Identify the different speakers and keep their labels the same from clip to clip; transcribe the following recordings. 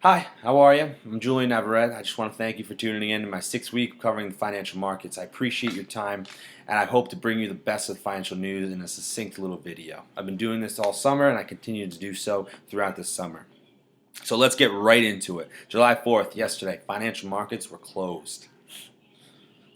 Speaker 1: Hi, how are you? I'm Julian Navarrete. I just want to thank you for tuning in to my 6 week covering the financial markets. I appreciate your time, and I hope to bring you the best of financial news in a succinct little video. I've been doing this all summer, and I continue to do so throughout this summer. So let's get right into it. July 4th, yesterday, financial markets were closed.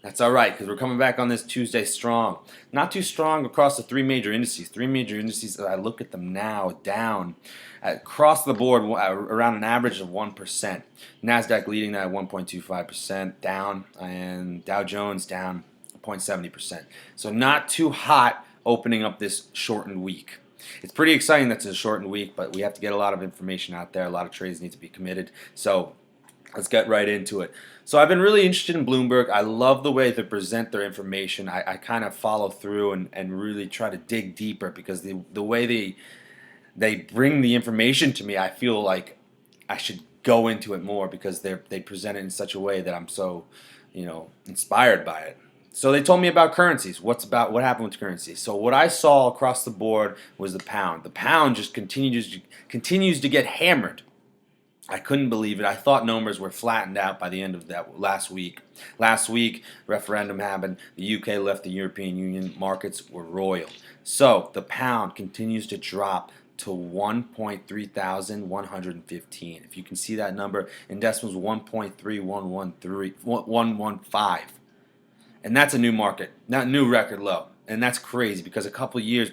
Speaker 1: That's all right, because we're coming back on this Tuesday strong. Not too strong across the three major indices. Three major indices, as I look at them now, down across the board around an average of 1%. NASDAQ leading that at 1.25% down, and Dow Jones down 0.70%. So not too hot opening up this shortened week. It's pretty exciting that it's a shortened week, but we have to get a lot of information out there. A lot of trades need to be committed. So let's get right into it. So I've been really interested in Bloomberg. I love the way they present their information. I kind of follow through and really try to dig deeper because the way they bring the information to me, I feel like I should go into it more because they present it in such a way that I'm so, inspired by it. So they told me about currencies. What happened with currencies? So what I saw across the board was the pound. The pound just continues to get hammered. I couldn't believe it. I thought numbers were flattened out by the end of that last week. Last week, referendum happened. The UK left the European Union. Markets were roiled. So the pound continues to drop to 1.3115. If you can see that number, in decimals 1.3115. And that's a new market, not new record low. And that's crazy because a couple of years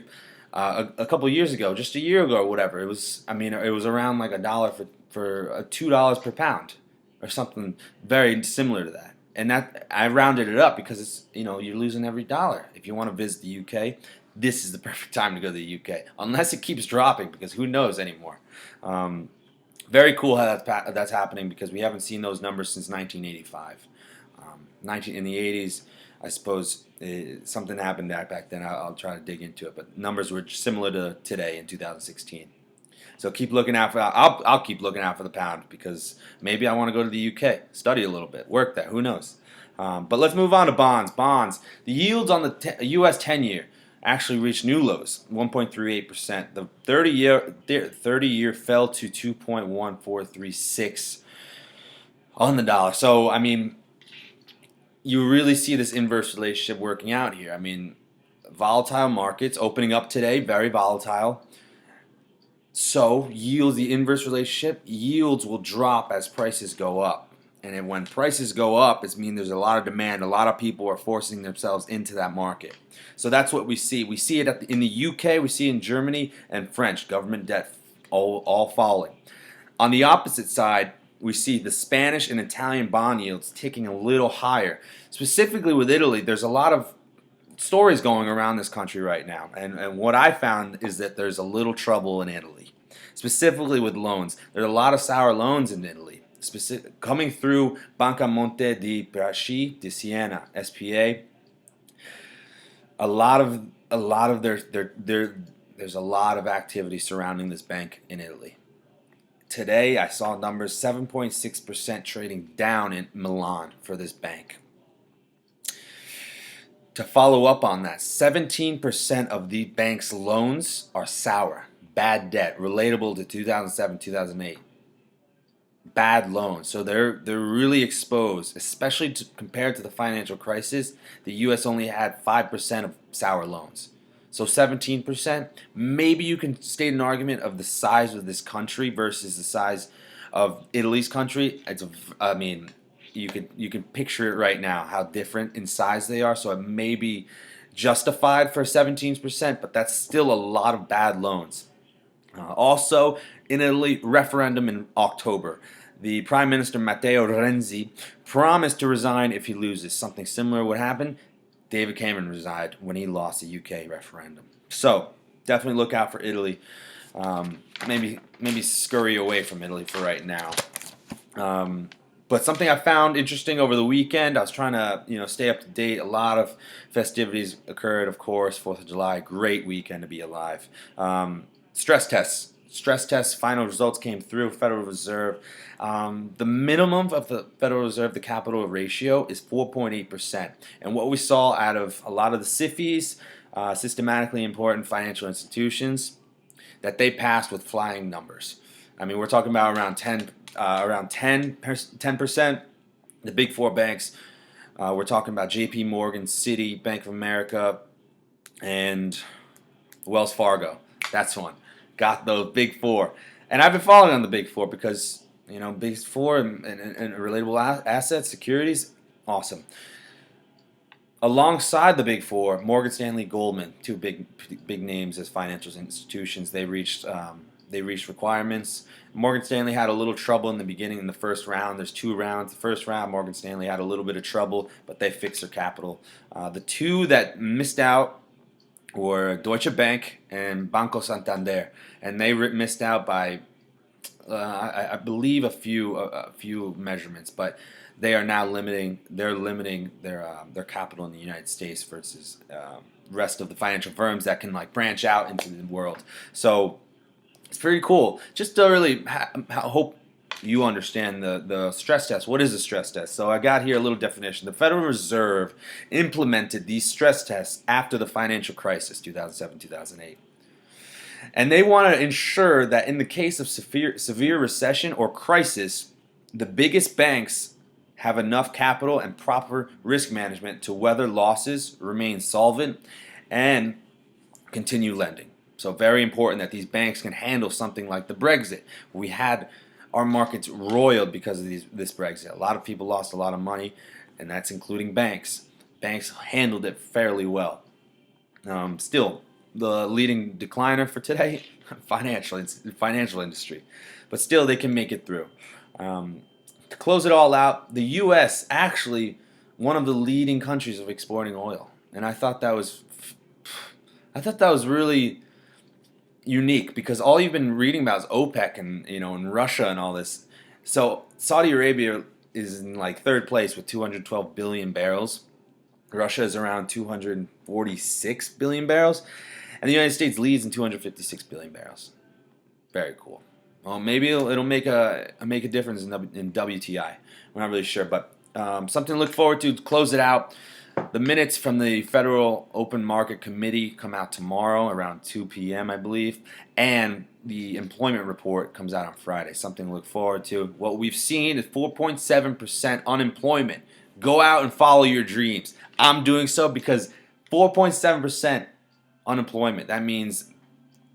Speaker 1: ago, just a year ago or whatever, it was around like a dollar for $2 per pound or something very similar to that. And that I rounded it up because it's you're losing every dollar. If you want to visit the UK, this is the perfect time to go to the UK, unless it keeps dropping because who knows anymore. Very cool how that's happening because we haven't seen those numbers since 1985. In the 80s, I suppose something happened back then. I'll try to dig into it, but numbers were similar to today in 2016. So keep looking out for. I'll keep looking out for the pound because maybe I want to go to the UK, study a little bit, work there. Who knows? But let's move on to bonds. Bonds. The yields on the U.S. 10-year actually reached new lows, 1.38%. The 30-year fell to 2.1436 on the dollar. So you really see this inverse relationship working out here. Volatile markets opening up today, very volatile. So yields, the inverse relationship, yields will drop as prices go up. And then when prices go up, it means there's a lot of demand. A lot of people are forcing themselves into that market. So that's what we see. We see it in the UK, we see it in Germany and French, government debt all falling. On the opposite side, we see the Spanish and Italian bond yields ticking a little higher. Specifically with Italy, there's a lot of stories going around this country right now. And what I found is that there's a little trouble in Italy, specifically with loans. There's a lot of sour loans in Italy, coming through Banca Monte dei Paschi di Siena, SPA. There's a lot of activity surrounding this bank in Italy. Today, I saw numbers 7.6% trading down in Milan for this bank. To follow up on that, 17% of the bank's loans are sour, bad debt, relatable to 2007, 2008. Bad loans. So they're really exposed, especially compared to the financial crisis. The U.S. only had 5% of sour loans. So 17%, maybe you can state an argument of the size of this country versus the size of Italy's country. You can picture it right now how different in size they are. So it may be justified for 17%, but that's still a lot of bad loans. Also, in Italy, referendum in October. The Prime Minister Matteo Renzi promised to resign if he loses. Something similar would happen. David Cameron resigned when he lost the UK referendum. So definitely look out for Italy. Maybe scurry away from Italy for right now. But something I found interesting over the weekend, I was trying to stay up to date. A lot of festivities occurred, of course. 4th of July, great weekend to be alive. Stress tests. Stress tests, final results came through, Federal Reserve. The minimum of the Federal Reserve, the capital ratio, is 4.8%. And what we saw out of a lot of the SIFIs, systematically important financial institutions, that they passed with flying numbers. We're talking about around 10 around 10%. The big four banks, we're talking about J.P. Morgan, Citi, Bank of America, and Wells Fargo. That's one. Got those big four. And I've been following on the big four because, big four and relatable assets, securities, awesome. Alongside the big four, Morgan Stanley, Goldman, two big names as financial institutions, they reached requirements. Morgan Stanley had a little trouble in the beginning in the first round. There's two rounds. The first round, Morgan Stanley had a little bit of trouble, but they fixed their capital. The two that missed out were Deutsche Bank and Banco Santander, and they missed out by I believe a few measurements, but they are now limiting their capital in the United States versus rest of the financial firms that can like branch out into the world. So it's pretty cool. Just to really hope you understand the stress test. What is a stress test? So I got here a little definition. The Federal Reserve implemented these stress tests after the financial crisis, 2007-2008. And they want to ensure that in the case of severe recession or crisis, the biggest banks have enough capital and proper risk management to weather losses, remain solvent, and continue lending. So very important that these banks can handle something like the Brexit. We had our markets roiled because of this Brexit. A lot of people lost a lot of money, and that's including banks. Banks handled it fairly well. Still, the leading decliner for today, financial industry, but still they can make it through. To close it all out, the U.S. actually one of the leading countries of exporting oil, and I thought that was really unique because all you've been reading about is OPEC and Russia and all this. So Saudi Arabia is in like third place with 212 billion barrels. Russia is around 246 billion barrels, and the United States leads in 256 billion barrels. Very cool. Well, maybe it'll make a difference in WTI. We're not really sure, but something to look forward to. Close it out. The minutes from the Federal Open Market Committee come out tomorrow around 2 p.m., I believe, and the employment report comes out on Friday. Something to look forward to. What we've seen is 4.7% unemployment. Go out and follow your dreams. I'm doing so because 4.7% unemployment. That means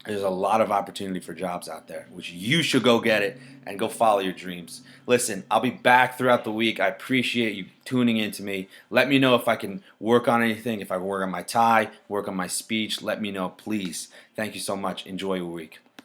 Speaker 1: there's a lot of opportunity for jobs out there, which you should go get it and go follow your dreams. Listen, I'll be back throughout the week. I appreciate you tuning in to me. Let me know if I can work on anything, if I can work on my tie, work on my speech. Let me know, please. Thank you so much. Enjoy your week.